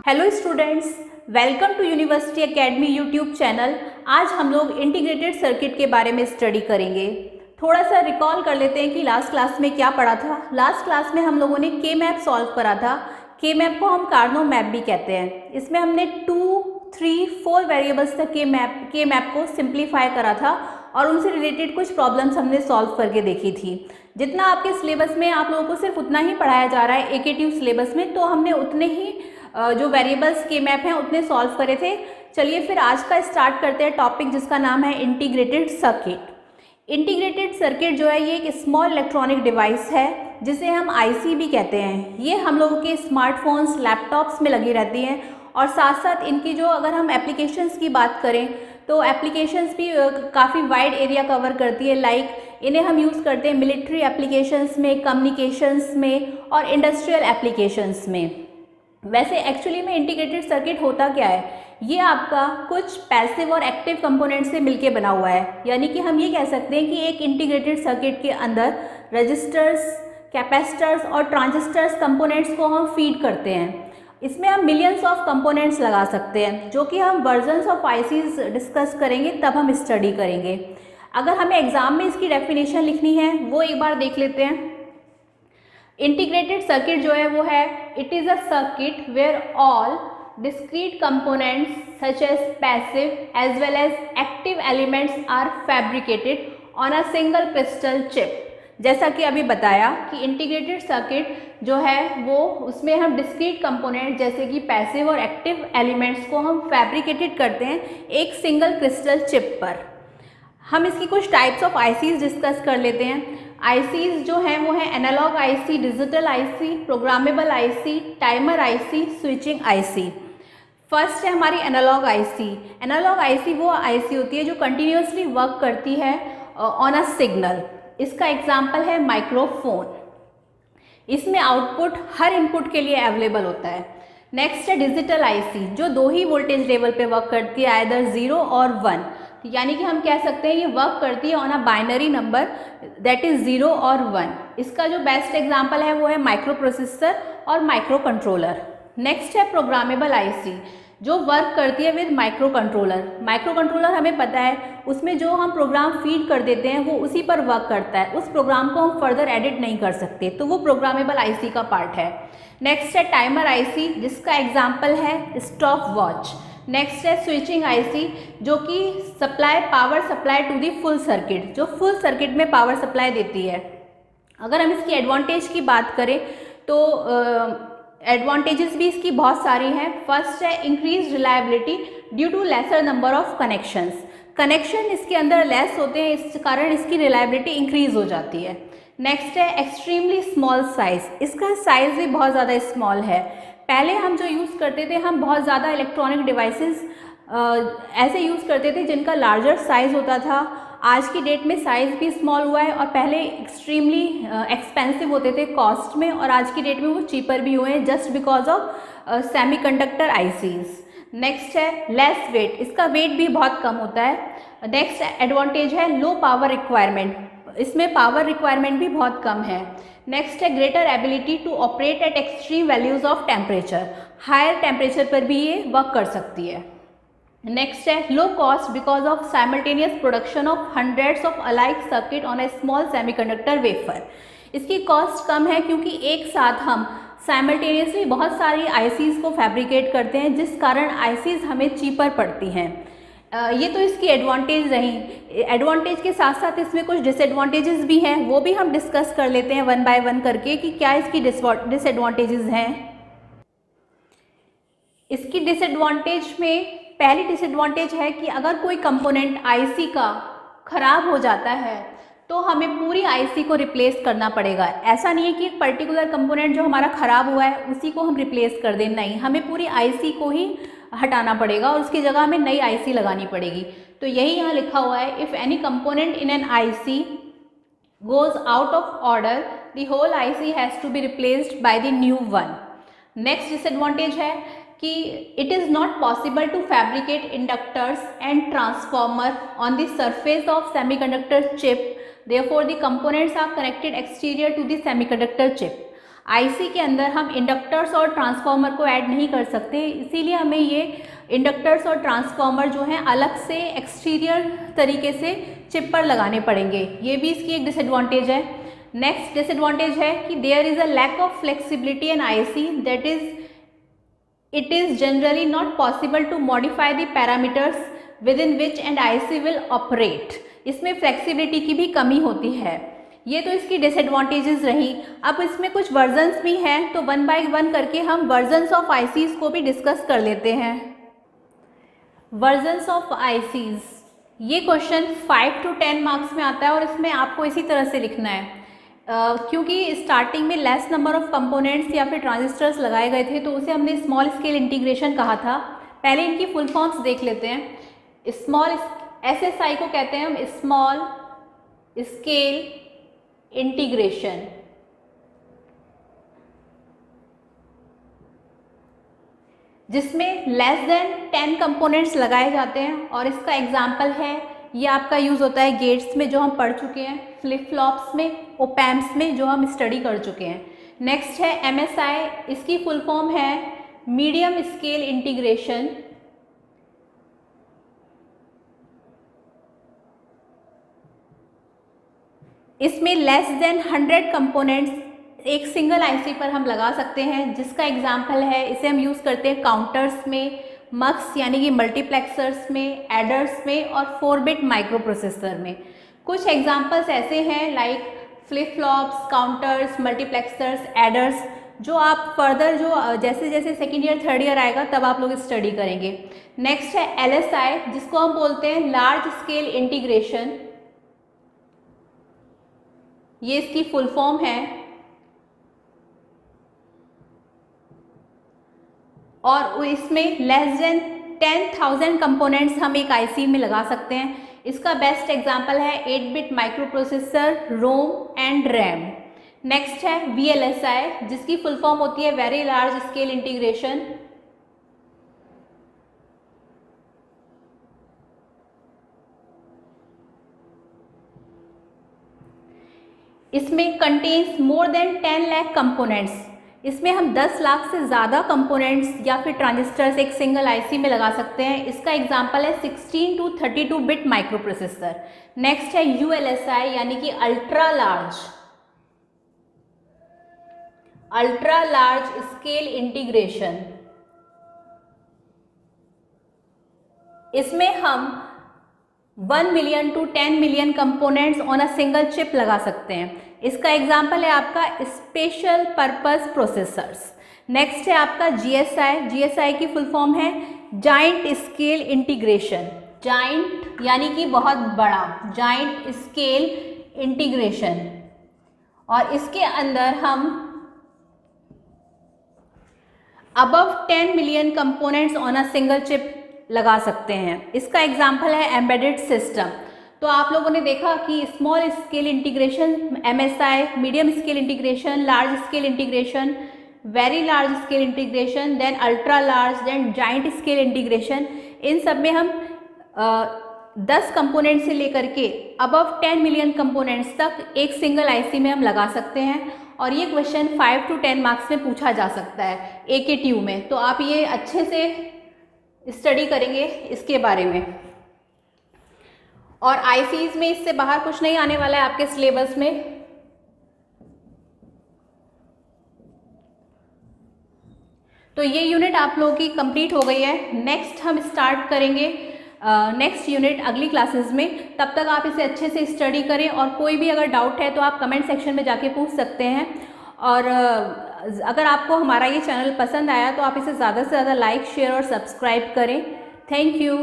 Hello students, welcome to university academy YouTube channel. आज हम लोग इंटीग्रेटेड सर्किट के बारे में स्टडी करेंगे। थोड़ा सा रिकॉल कर लेते हैं कि लास्ट क्लास में क्या पढ़ा था। लास्ट क्लास में हम लोगों ने के मैप सॉल्व करा था। के मैप को हम कार्नो मैप भी कहते हैं। इसमें हमने 2, 3, 4 वेरिएबल्स तक के मैप को सिंप्लीफाई करा था और उनसे रिलेटेड कुछ प्रॉब्लम्स हमने सॉल्व करके देखी थी। जितना आपके सिलेबस में आप लोगों को सिर्फ उतना ही पढ़ाया जा रहा है एकेटिव सिलेबस में, तो हमने उतने ही जो वेरिएबल्स के मैप हैं उतने सॉल्व करे थे। चलिए फिर आज का स्टार्ट करते हैं टॉपिक, जिसका नाम है इंटीग्रेटेड सर्किट। इंटीग्रेटेड सर्किट जो है ये एक स्मॉल इलेक्ट्रॉनिक डिवाइस है जिसे हम आईसी भी कहते हैं। ये हम लोगों के स्मार्टफोन्स, लैपटॉप्स में लगी रहती हैं और साथ साथ इनकी जो अगर हम एप्लीकेशंस की बात करें तो एप्लीकेशंस भी काफ़ी वाइड एरिया कवर करती है। लाइक इन्हें हम यूज़ करते हैं मिलिट्री एप्लीकेशंस में, कम्युनिकेशंस में और इंडस्ट्रियल एप्लीकेशंस में। वैसे एक्चुअली में इंटीग्रेटेड सर्किट होता क्या है, ये आपका कुछ पैसिव और एक्टिव कंपोनेंट से मिलके बना हुआ है। यानी कि हम ये कह सकते हैं कि एक इंटीग्रेटेड सर्किट के अंदर रजिस्टर्स, कैपेसिटर्स और ट्रांजिस्टर्स कंपोनेंट्स को हम फीड करते हैं। इसमें हम मिलियंस ऑफ कंपोनेंट्स लगा सकते हैं, जो कि हम वर्जन्स ऑफ आईसीज डिस्कस करेंगे तब हम स्टडी करेंगे। अगर हमें एग्जाम में इसकी डेफिनेशन लिखनी है वो एक बार देख लेते हैं। इंटीग्रेटेड सर्किट जो है वो है, it is a circuit where all discrete components such as passive as well as active elements are fabricated on a single crystal chip. जैसा कि अभी बताया कि इंटीग्रेटेड सर्किट जो है वो उसमें हम डिस्क्रीट कंपोनेंट जैसे कि पैसिव और एक्टिव एलिमेंट्स को हम फैब्रिकेटेड करते हैं एक सिंगल क्रिस्टल चिप पर। हम इसकी कुछ टाइप्स ऑफ आईसीज डिस्कस कर लेते हैं। आईसीज जो हैं वो है analogue IC, digital IC, programmable IC, timer IC, switching IC. First है हमारी एनालॉग आईसी। एनालॉग आईसी वो आईसी होती है जो कंटिन्यूसली वर्क करती है ऑन अ सिग्नल। इसका एग्जांपल है माइक्रोफोन। इसमें आउटपुट हर इनपुट के लिए अवेलेबल होता है। नेक्स्ट है डिजिटल आईसी, जो दो ही वोल्टेज लेवल पे वर्क करती है, आइदर 0 और 1। यानी कि हम कह सकते हैं ये वर्क करती है on a binary number that is 0 और 1। इसका जो बेस्ट एग्जांपल है वो है माइक्रो प्रोसेसर और माइक्रो कंट्रोलर। नेक्स्ट है प्रोग्रामेबल आईसी, जो वर्क करती है with micro controller. Micro controller हमें पता है उसमें जो हम प्रोग्राम फीड कर देते हैं वो उसी पर वर्क करता है, उस प्रोग्राम को हम फर्दर एडिट नहीं कर सकते, तो वो प्रोग्रामेबल आईसी का पार्ट है। नेक्स्ट है टाइमर आईसी, जिसका एग्जाम्पल है स्टॉप वॉच। नेक्स्ट है स्विचिंग आईसी, जो कि power supply to the full circuit, जो फुल सर्किट में पावर सप्लाई देती है। अगर हम इसकी एडवांटेज की बात करें तो एडवांटेजेस भी इसकी बहुत सारी हैं। फर्स्ट है increase reliability due to lesser number of connections. Connection इसके अंदर लेस होते हैं, इस कारण इसकी रिलायबिलिटी इंक्रीज हो जाती है। नेक्स्ट है एक्सट्रीमली स्मॉल साइज। इसका साइज भी बहुत ज़्यादा स्मॉल है। पहले हम जो यूज़ करते थे, हम बहुत ज़्यादा इलेक्ट्रॉनिक डिवाइसेस ऐसे यूज़ करते थे जिनका लार्जर साइज़ होता था। आज की डेट में साइज़ भी स्मॉल हुआ है और पहले एक्सट्रीमली एक्सपेंसिव होते थे कॉस्ट में, और आज की डेट में वो चीपर भी हुए हैं just because of semiconductor ICs. Next है लेस वेट। इसका वेट भी बहुत कम होता है। नेक्स्ट एडवांटेज है लो पावर रिक्वायरमेंट। इसमें पावर रिक्वायरमेंट भी बहुत कम है। नेक्स्ट है greater ability to operate at extreme values of temperature. Higher temperature पर भी ये वर्क कर सकती है। नेक्स्ट है low cost because of simultaneous production of hundreds of alike circuit on a small semiconductor wafer. इसकी कॉस्ट कम है क्योंकि एक साथ हम साइमल्टेनियसली बहुत सारी आईसीज को फैब्रिकेट करते हैं, जिस कारण आईसीज हमें चीपर पड़ती हैं। ये तो इसकी एडवांटेज रही। एडवांटेज के साथ साथ इसमें कुछ डिसएडवांटेजेस भी हैं, वो भी हम डिस्कस कर लेते हैं वन बाय वन करके कि क्या इसकी डिसएडवांटेजेस हैं। इसकी डिसएडवांटेज में पहली डिसएडवांटेज है कि अगर कोई कंपोनेंट आईसी का ख़राब हो जाता है तो हमें पूरी आईसी को रिप्लेस करना पड़ेगा। ऐसा नहीं है कि एक पर्टिकुलर कंपोनेंट जो हमारा ख़राब हुआ है उसी को हम रिप्लेस कर दें, नहीं, हमें पूरी आईसी को ही हटाना पड़ेगा और उसकी जगह हमें नई आईसी लगानी पड़ेगी। तो यही यहाँ लिखा हुआ है, if any component in an IC goes out of order the whole IC has to be replaced by the new one. Next disadvantage है कि it is not possible to fabricate inductors and transformer on the surface of semiconductor chip, therefore the components are connected exterior to the semiconductor chip। IC के अंदर हम inductors और transformer को add नहीं कर सकते, इसीलिए हमें ये इंडक्टर्स और ट्रांसफार्मर जो हैं अलग से एक्सटीरियर तरीके से चिप पर लगाने पड़ेंगे। ये भी इसकी एक डिसएडवांटेज है। नेक्स्ट डिसएडवांटेज है कि there is a lack of flexibility in IC, that is it is generally not possible to modify the parameters within which an IC will operate। इसमें फ्लेक्सिबिलिटी की भी कमी होती है। ये तो इसकी डिसएडवांटेजेस रही। अब इसमें कुछ वर्जन्स भी हैं, तो वन बाय वन करके हम वर्जन्स ऑफ आईसीज को भी डिस्कस कर लेते हैं। वर्जन्स ऑफ आईसीज, ये क्वेश्चन 5 to 10 मार्क्स में आता है और इसमें आपको इसी तरह से लिखना है। क्योंकि स्टार्टिंग में लेस नंबर ऑफ कंपोनेंट्स या फिर ट्रांजिस्टर्स लगाए गए थे, तो उसे हमने स्मॉल स्केल इंटीग्रेशन कहा था। पहले इनकी फुल फॉर्म्स देख लेते हैं। स्मॉल SSI को कहते हैं हम स्मॉल स्केल इंटीग्रेशन। जिसमें लेस देन 10 कंपोनेंट्स लगाए जाते हैं, और इसका एग्जाम्पल है, ये आपका यूज़ होता है गेट्स में जो हम पढ़ चुके हैं, फ्लिप फ्लॉप्स में, ओपैम्प्स में जो हम स्टडी कर चुके हैं। नेक्स्ट है MSI, इसकी फुल फॉर्म है मीडियम स्केल इंटीग्रेशन। इसमें लेस देन 100 कंपोनेंट्स एक सिंगल आईसी पर हम लगा सकते हैं, जिसका एग्जाम्पल है, इसे हम यूज़ करते हैं काउंटर्स में, मक्स यानी कि मल्टीप्लेक्सर्स में, एडर्स में और 4-बिट माइक्रो प्रोसेसर में। कुछ एग्जांपल्स ऐसे हैं like flip flops, counters, multiplexers, aiders, जो आप फर्दर जो जैसे जैसे सेकेंड ईयर थर्ड ईयर आएगा तब आप लोग स्टडी करेंगे। नेक्स्ट है LSI, जिसको हम बोलते हैं लार्ज स्केल इंटीग्रेशन। ये इसकी फुल फॉर्म है, और इसमें लेस देन 10,000 कंपोनेंट्स हम एक आईसी में लगा सकते हैं। इसका बेस्ट एग्जांपल है 8-बिट microprocessor, ROM and RAM. Next है VLSI, जिसकी फुल फॉर्म होती है वेरी लार्ज स्केल इंटीग्रेशन। इसमें contains more than 10 lakh components. इसमें हम 10 लाख से ज़्यादा कंपोनेंट्स या फिर ट्रांजिस्टर्स एक सिंगल आईसी में लगा सकते हैं। इसका एग्जांपल है 16 to 32-बिट माइक्रो प्रोसेसर। नेक्स्ट है ULSI, यानी कि अल्ट्रा लार्ज स्केल इंटीग्रेशन। इसमें हम 1 million to 10 million components on a single chip लगा सकते हैं। इसका एग्जाम्पल है आपका स्पेशल पर्पस प्रोसेसर्स। नेक्स्ट है आपका GSI की फुल फॉर्म है जाइंट स्केल इंटीग्रेशन। जाइंट यानी कि बहुत बड़ा, जाइंट स्केल इंटीग्रेशन, और इसके अंदर हम above 10 million components on a single chip लगा सकते हैं। इसका एग्जाम्पल है एम्बेडेड सिस्टम। तो आप लोगों ने देखा कि small scale integration MSI, medium scale integration, large scale integration, very large scale integration, then ultra large, then giant scale integration. इन सब में हम 10 कंपोनेंट से लेकर के अबव 10 मिलियन कंपोनेंट्स तक एक सिंगल आईसी में हम लगा सकते हैं, और ये क्वेश्चन 5 to 10 मार्क्स में पूछा जा सकता है AKTU में। तो आप ये अच्छे से स्टडी करेंगे इसके बारे में। और आईसीज में इससे बाहर कुछ नहीं आने वाला है आपके सिलेबस में। तो ये यूनिट आप लोगों की कंप्लीट हो गई है। नेक्स्ट हम स्टार्ट करेंगे नेक्स्ट यूनिट अगली क्लासेस में। तब तक आप इसे अच्छे से स्टडी करें, और कोई भी अगर डाउट है तो आप कमेंट सेक्शन में जाके पूछ सकते हैं। और अगर आपको हमारा ये चैनल पसंद आया तो आप इसे ज़्यादा से ज़्यादा लाइक, शेयर और सब्सक्राइब करें। Thank you.